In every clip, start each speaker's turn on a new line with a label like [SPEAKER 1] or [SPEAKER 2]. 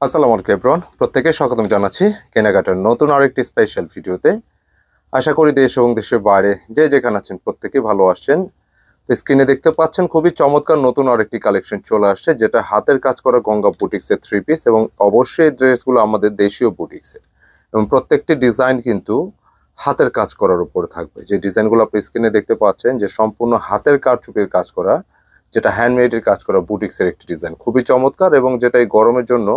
[SPEAKER 1] আসসালামু আলাইকুম এভরিওয়ান, প্রত্যেককে স্বাগতম জানাচ্ছি কেনাকাটার নতুন আরেকটি স্পেশাল ভিডিওতে। আশা করি দেশ এবং দেশের বাইরে যে যেখানে আছেন প্রত্যেকেই ভালো আসছেন। তো স্ক্রিনে দেখতে পাচ্ছেন খুবই চমৎকার নতুন আরেকটি কালেকশন চলে আসছে, যেটা হাতের কাজ করা গঙ্গা বুটিক্সের থ্রি পিস, এবং অবশ্যই ড্রেসগুলো আমাদের দেশীয় বুটিক্সের, এবং প্রত্যেকটি ডিজাইন কিন্তু হাতের কাজ করার উপর থাকবে। যে ডিজাইনগুলো আপনি স্ক্রিনে দেখতে পাচ্ছেন যে সম্পূর্ণ হাতের কারচুপির কাজ করা, যেটা হ্যান্ডমেডের কাজ করা বুটিক্সের একটি ডিজাইন, খুবই চমৎকার এবং যেটা এই গরমের জন্য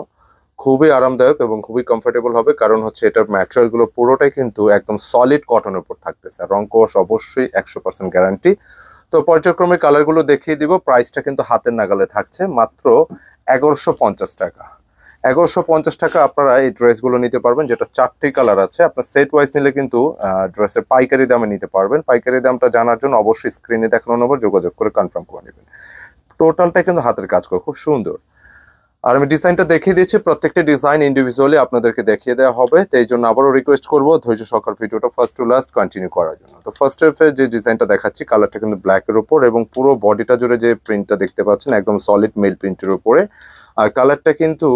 [SPEAKER 1] খুবই আরামদায়ক এবং খুবই কমফোর্টেবল হবে। কারণ হচ্ছে এটার ম্যাটেরিয়াল গুলো পুরোটাই কিন্তু একদম সলিড কটনের উপর থাকতেছে, রং কোশ অবশ্যই 100% গ্যারান্টি। তো পর্যায়ক্রমে কালার গুলো দেখিয়ে দিব। প্রাইসটা কিন্তু হাতের নাগালে থাকছে মাত্র 1150 টাকা। 1150 টাকা আপনারা এই ড্রেসগুলো নিতে পারবেন, যেটা 4টি কালার আছে। আপনার সেট ওয়াইজ নিলে কিন্তু ড্রেসের পাইকারি দামে নিতে পারবেন। পাইকারি দামটা জানার জন্য অবশ্যই স্ক্রিনে দেখানো নম্বর যোগাযোগ করে কনফার্ম করে নেবেন। টোটালটা কিন্তু হাতের কাজ করে খুব সুন্দর। আর আমি ডিজাইনটা দেখিয়ে দিচ্ছি, প্রত্যেকটা ডিজাইন ইন্ডিভিজুয়ালি আপনাদেরকে দেখিয়ে দেওয়া হবে। তো এই জন্য আবারও রিকোয়েস্ট করবো ধৈর্য সহকারে ভিডিওটা ফার্স্ট টু লাস্ট কন্টিনিউ করার জন্য। তো ফার্স্ট যে ডিজাইনটা দেখাচ্ছি, কালারটা কিন্তু ব্ল্যাকের উপর এবং পুরো বডিটা জুড়ে যে প্রিন্টটা দেখতে পাচ্ছেন একদম সলিড মেল প্রিন্টের উপরে। আর কালারটা কিন্তু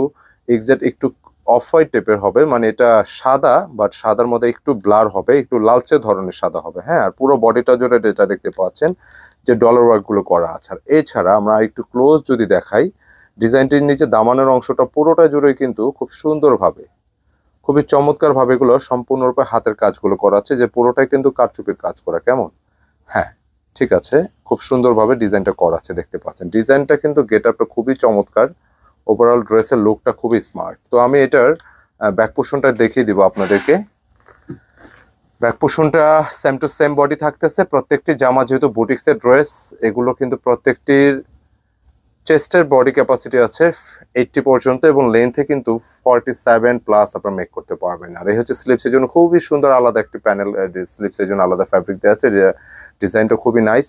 [SPEAKER 1] এক্সাক্ট একটু অফ হোয়াইট টাইপের হবে, মানে এটা সাদা বাট সাদার মধ্যে একটু ব্লার হবে, একটু লালচে ধরনের সাদা হবে। হ্যাঁ, আর পুরো বডিটা জুড়ে যেটা দেখতে পাচ্ছেন যে ডলার ওয়ার্কগুলো করা আছে। আর এছাড়া আমরা একটু ক্লোজ যদি দেখাই, ডিজাইনটির নিচে দামানের অংশটা পুরোটা জুড়ে কিন্তু খুব সুন্দরভাবে, খুবই চমৎকার ভাবে এগুলো সম্পূর্ণরূপে হাতের কাজগুলো করা আছে, যে পুরোটাই কিন্তু কারচুপির কাজ করা। কেমন? হ্যাঁ, ঠিক আছে, খুব সুন্দরভাবে ডিজাইনটা করা আছে দেখতে পাচ্ছেন। ডিজাইনটা কিন্তু গেট আপটা খুবই চমৎকার, ওভারঅল ড্রেসের লুকটা খুবই স্মার্ট। তো আমি এটার ব্যাক পোর্শনটা দেখিয়ে দিব আপনাদেরকে। ব্যাক পোর্শনটা সেম টু সেম বডি থাকতেছে। প্রত্যেকটি জামা যেহেতু বুটিক্সের ড্রেস, এগুলো কিন্তু প্রত্যেকটির চেস্টের বডি ক্যাপাসিটি আছে 80 পর্যন্ত এবং লেন্থে কিন্তু 47 প্লাস আপনারা মেক করতে পারবেন। আর এই হচ্ছে স্লিপসের জন্য খুবই সুন্দর আলাদা একটি প্যানেল, স্লিপসের জন্য আলাদা ফ্যাব্রিক দেওয়া আছে। যে ডিজাইনটা খুবই নাইস,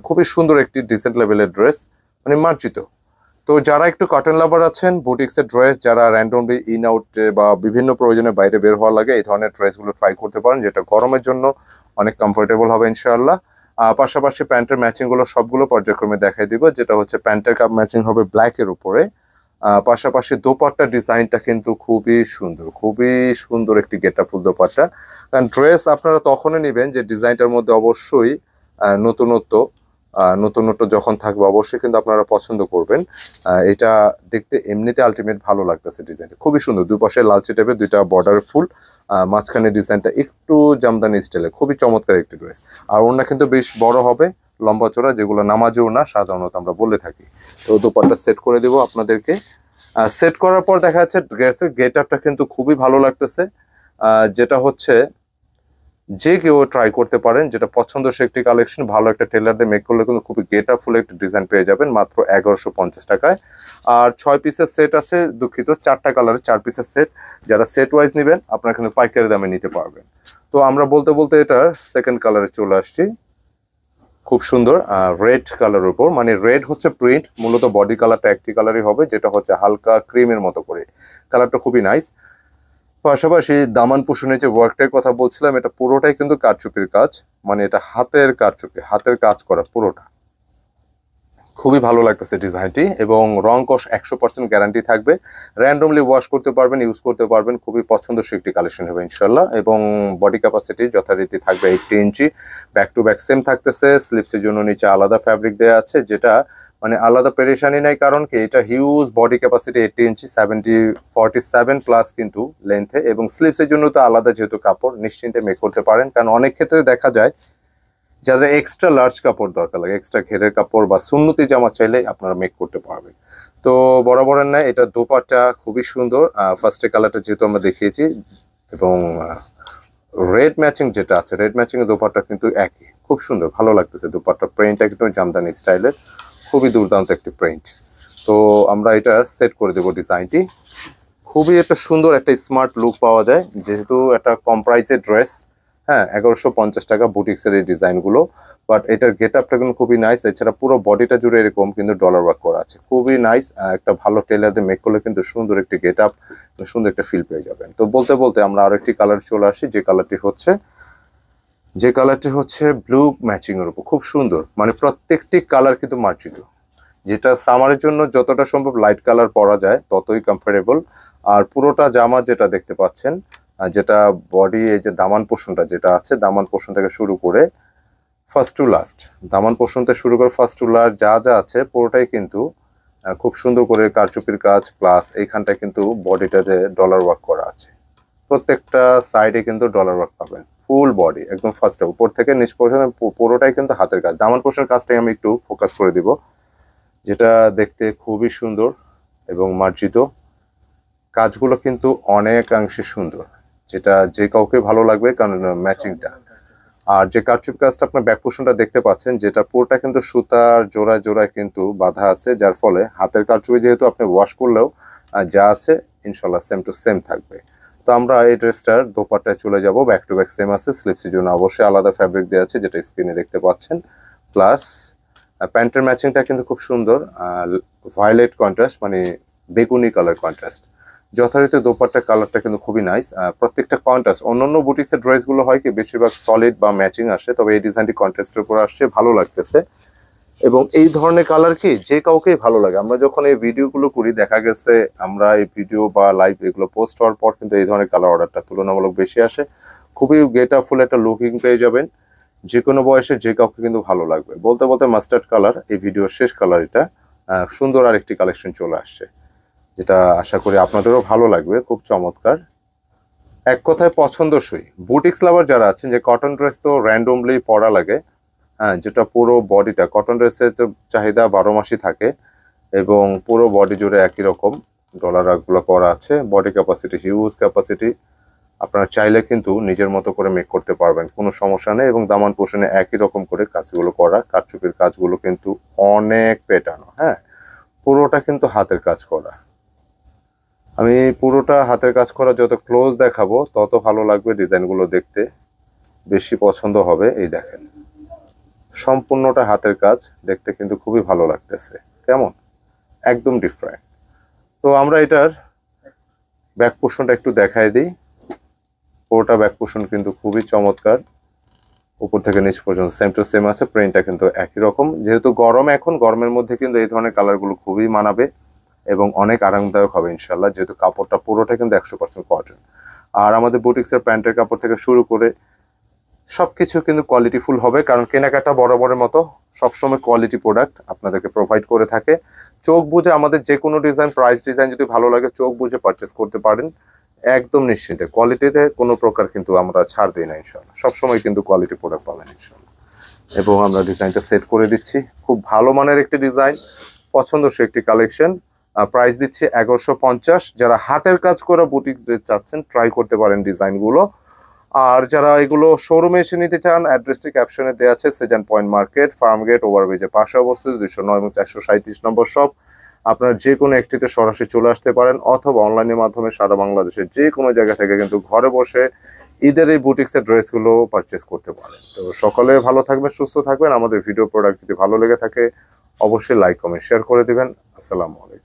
[SPEAKER 1] খুবই সুন্দর একটি ডিসেন্ট লেভেলের ড্রেস, মানে মার্জিত। তো যারা একটু কটন লাভার আছেন, বুটিক্সের ড্রেস, যারা র্যান্ডমলি ইন আউট বা বিভিন্ন প্রয়োজনে বাইরে বের হওয়া লাগে, এই ধরনের ড্রেসগুলো ট্রাই করতে পারেন, যেটা গরমের জন্য অনেক কমফোর্টেবল হবে ইনশাআল্লাহ। পাশাপাশি প্যান্টের ম্যাচিং গুলো সবগুলো পর্যায়ক্রমে দেখাই দিব। যেটা হচ্ছে প্যান্টের কাপ ম্যাচিং হবে ব্ল্যাকের উপরে। পাশাপাশি দোপাট্টা ডিজাইনটা কিন্তু খুবই সুন্দর, খুবই সুন্দর একটি গেটআপফুল দোপাট্টা। কারণ ড্রেস আপনারা তখনই নেবেন যে ডিজাইনটার মধ্যে অবশ্যই নতুনত্ব নতুনত্ব যখন থাকবে অবশ্যই কিন্তু আপনারা পছন্দ করবেন। এটা দেখতে এমনিতে আলটিমেট ভালো লাগতেছে। ডিজাইনটা খুবই সুন্দর, দুই পাশে লালচে টাইপের দুইটা বর্ডার ফুল, মাঝখানে ডিজাইনটা একটু জামদানি স্টাইলের, খুবই চমৎকার একটি ড্রেস। আর ওড়না কিন্তু বেশ বড় হবে, লম্বা চড়া, যেগুলো নামাজি ওড়না সাধারণত আমরা বলে থাকি। তো দোপাট্টা সেট করে দেবো আপনাদেরকে। সেট করার পর দেখা যাচ্ছে ড্রেসের গেট আপটা কিন্তু খুবই ভালো লাগতেছে, যেটা হচ্ছে যে কেউ ট্রাই করতে পারেন। যেটা পছন্দ সে একটি কালেকশন, ভালো একটা টেলার দিয়ে মেক করলে কিন্তু খুবই গেট আপ ফুল একটা ডিজাইন পেয়ে যাবেন মাত্র 1150 টাকায়। আর 6 পিসের সেট আছে, দুঃখিত 4টা কালারের 4 পিসের সেট। যারা সেট ওয়াইজ নেবেন আপনারা কিন্তু পাইকারি দামে নিতে পারবেন। তো আমরা বলতে বলতে এটার সেকেন্ড কালারে চলে আসছি, খুব সুন্দর রেড কালার উপর, মানে রেড হচ্ছে প্রিন্ট, মূলত বডি কালারটা একটি কালারই হবে, যেটা হচ্ছে হালকা ক্রিমের মতো করে। কালারটা খুবই নাইস। পাশাপাশি দামান পোষণের যে ওয়ার্কটার কথা বলছিলাম, এটা পুরোটাই কিন্তু কারচুপির কাজ, মানে এটা হাতের কারচুপি, হাতের কাজ করা পুরোটা। খুবই ভালো লাগতেছে ডিজাইনটি, এবং রং কষ 100% গ্যারান্টি থাকবে। র্যান্ডমলি ওয়াশ করতে পারবেন, ইউজ করতে পারবেন, খুবই পছন্দসই একটি কালেকশন হবে ইনশাল্লাহ। এবং বডি ক্যাপাসিটি যথারীতি থাকবে 80 ইঞ্চি, ব্যাক টু ব্যাক সেম থাকতেছে। স্লিপসের জন্য নিচে আলাদা ফ্যাব্রিক দেওয়া আছে, যেটা মানে আলাদা পেরেশানি নাই, কারণ কি এটা হিউজ বডি ক্যাপাসিটি 80 ইঞ্চি, 47 প্লাস কিন্তু লেন্থে। এবং স্লিপসের জন্য তো আলাদা যেহেতু কাপড়, নিশ্চিন্তে মেক করতে পারেন। কারণ অনেক ক্ষেত্রে দেখা যায় যাদের এক্সট্রা লার্জ কাপড় দরকার লাগে, এক্সট্রা ঘেরের কাপড় বা সুন্নতি জামা চাইলে আপনারা মেক করতে পারবেন। তো বরাবরের ন্যায় এটা দোপাট্টা খুবই সুন্দর। ফার্স্টে কালারটা যেহেতু আমরা দেখিয়েছি, এবং রেড ম্যাচিং যেটা আছে, রেড ম্যাচিং এর দোপাট্টা কিন্তু একই, খুব সুন্দর, ভালো লাগতেছে। দোপাট্টা প্রিন্টটা একটু জামদানি স্টাইলের, খুবই দুর্দান্ত একটি প্রিন্ট। তো আমরা এটা সেট করে দেবো ডিজাইনটি। খুবই একটা সুন্দর একটা স্মার্ট লুক পাওয়া যায়, যেহেতু একটা কম প্রাইসের ড্রেস। হ্যাঁ, 1150 টাকা বুটিক্সের এই ডিজাইনগুলো, বাট এটার গেট আপটা কিন্তু খুবই নাইস। এছাড়া পুরো বডিটা জুড়ে এরকম কিন্তু ডলার ওয়ার্ক করা আছে, খুবই নাইস। একটা ভালো টেলার দিয়ে মেক করলে কিন্তু সুন্দর একটি গেট আপ, সুন্দর একটা ফিল পেয়ে যাবেন। তো বলতে বলতে আমরা আরেকটি কালার চলে আসি, যে কালারটি হচ্ছে ব্লু ম্যাচিং এর উপর, খুব সুন্দর, মানে প্রত্যেকটি কালার কিন্তু মার্জিত, যেটা সামারের জন্য যতটা সম্ভব লাইট কালার পরা যায় ততই কমফোর্টেবল। আর পুরোটা জামা যেটা দেখতে পাচ্ছেন, যেটা বডি এই যে দামান পোর্শনটা যেটা আছে, দামান পোর্শন থেকে শুরু করে first to last, Daman portion থেকে শুরু করে ফার্স্ট টু লাস্ট যা যা আছে পুরোটাই কিন্তু খুব সুন্দর করে কারচুপির কাজ, প্লাস এইখানটায় কিন্তু বডিটাতে ডলার ওয়ার্ক করা আছে। প্রত্যেকটা সাইডে কিন্তু ডলার ওয়ার্ক পাবেন, ফুল বডি একদম ফার্স্টে উপর থেকে নিচ পর্যন্ত পুরোটাই কিন্তু হাতের কাজ। দামান পোর্শনের কাজটাই আমি একটু ফোকাস করে দিব, যেটা দেখতে খুবই সুন্দর এবং মার্জিত। কাজগুলো কিন্তু অনেকাংশে সুন্দর, যেটা যে কাউকে ভালো লাগবে, কারণ ম্যাচিংটা। আর যে কারচুপি কাজটা আপনার ব্যাক পোর্শনটা দেখতে পাচ্ছেন, যেটা পুরোটা কিন্তু সুতার জোড়ায় জোড়ায় কিন্তু বাঁধা আছে, যার ফলে হাতের কারচুপি যেহেতু আপনি ওয়াশ করলেও যা আছে ইনশাল্লাহ সেম টু সেম থাকবে। তো আমরা এই ড্রেসটার দোপাট্টায় চলে যাব, ব্যাক টু ব্যাক সেম আছে, স্লিপসের জন্য অবশ্যই আলাদা ফ্যাব্রিক দেওয়া আছে যেটা স্ক্রিনে দেখতে পাচ্ছেন। প্লাস প্যান্টের ম্যাচিংটা কিন্তু খুব সুন্দর, ভায়োলেট কন্ট্রাস্ট, মানে বেগুনি কালার কন্ট্রাস্ট। যথারীতি দোপাট্টার কালারটা কিন্তু খুবই নাইস, প্রত্যেকটা কন্ট্রাস্ট। অন্যান্য বুটিক্সের ড্রেসগুলো হয় কি বেশিরভাগ সলিড বা ম্যাচিং আসে, তবে এই ডিজাইনটি কন্ট্রাস্টের উপর আসছে, ভালো লাগতেছে। এবং এই ধরনের কালার কি যে কাউকেই ভালো লাগে। আমরা যখন এই ভিডিওগুলো করি দেখা গেছে আমরা এই ভিডিও বা লাইভ এগুলো পোস্ট হওয়ার পর কিন্তু এই ধরনের কালার অর্ডারটা তুলনামূলক বেশি আসে। খুবই গেটআপফুল একটা লুকিং পেয়ে যাবেন, যে কোনো বয়সে যে কাউকে কিন্তু ভালো লাগবে। বলতে বলতে মাস্টার্ড কালার এই ভিডিওর শেষ কালার, এটা সুন্দর আরেকটি কালেকশন চলে আসছে, যেটা আশা করি আপনাদেরও ভালো লাগবে, খুব চমৎকার। এক কথায় পছন্দসই। বুটিক্স লাভার যারা আছেন, যে কটন ড্রেস তো র্যান্ডমলি পরা লাগে, হ্যাঁ, যেটা পুরো বডিটা কটন ড্রেসের তো চাহিদা 12 মাসই থাকে এবং পুরো বডি জুড়ে একই রকম ডলারগুলো করা আছে। বডি ক্যাপাসিটি হিউজ ক্যাপাসিটি, আপনারা চাইলে কিন্তু নিজের মতো করে মেক করতে পারবেন, কোনো সমস্যা নেই। এবং দামান পোষণে একই রকম করে কাজগুলো করা, কারচুপির কাজগুলো কিন্তু অনেক পেটানো, হ্যাঁ, পুরোটা কিন্তু হাতের কাজ করা। আমি পুরোটা হাতের কাজ করা যত ক্লোজ দেখাবো তত ভালো লাগবে, ডিজাইনগুলো দেখতে বেশি পছন্দ হবে। এই দেখেন সম্পূর্ণটা হাতের কাজ, দেখতে কিন্তু খুবই ভালো লাগতেছে, কেমন একদম ডিফারেন্ট। তো আমরা এটার ব্যাক পোর্শনটা একটু দেখাই দিই। পুরোটা ব্যাক পোর্শন কিন্তু খুবই চমৎকার, উপর থেকে নিচ পর্যন্ত সেম টু সেম আছে, প্রিন্টটা কিন্তু একই রকম। যেহেতু গরম, এখন গরমের মধ্যে কিন্তু এই ধরনের কালারগুলো খুবই মানাবে এবং অনেক আরামদায়ক হবে ইনশাল্লাহ, যেহেতু কাপড়টা পুরোটা কিন্তু 100% কটন। আর আমাদের বুটিক্সের প্যান্টের কাপড় থেকে শুরু করে সবকিছু কিন্তু কোয়ালিটিফুল হবে, কারণ কেনাকাটা বরাবরের মতো সবসময় কোয়ালিটি প্রোডাক্ট আপনাদেরকে প্রোভাইড করে থাকে। চোখ বুঝে আমাদের যে কোনো ডিজাইন, প্রাইস ডিজাইন যদি ভালো লাগে চোখ বুঝে পারচেস করতে পারেন, একদম নিশ্চিন্তে। কোয়ালিটিতে কোনো প্রকার কিন্তু আমরা ছাড় দিই না ইনশাল্লাহ, সবসময় কিন্তু কোয়ালিটি প্রোডাক্ট পাবেন ইনশাল্লাহ। এবং আমরা ডিজাইনটা সেট করে দিচ্ছি, খুব ভালো মানের একটি ডিজাইন, পছন্দসই একটি কালেকশন। প্রাইস দিচ্ছি 1150। যারা হাতের কাজ করা বুটিক ড্রেস চাচ্ছেন ট্রাই করতে পারেন ডিজাইনগুলো। আর যারা এগুলো শোরুমে এসে নিতে চান, অ্যাড্রেসটি ক্যাপশনে দেওয়া আছে, সেজান পয়েন্ট মার্কেট, ফার্মগেট ওভারব্রিজের পাশে অবস্থিত, 209 এবং 437 নম্বর শপ। আপনারা যে কোনো একটিতে সরাসরি চলে আসতে পারেন, অথবা অনলাইনের মাধ্যমে সারা বাংলাদেশের যে কোনো জায়গা থেকে কিন্তু ঘরে বসে ঈদের এই বুটিক্সের ড্রেসগুলো পারচেস করতে পারেন। তো সকলে ভালো থাকবেন, সুস্থ থাকবেন। আমাদের ভিডিও প্রোডাক্ট যদি ভালো লেগে থাকে অবশ্যই লাইক কমেন্ট শেয়ার করে দিবেন। আসসালামু আলাইকুম।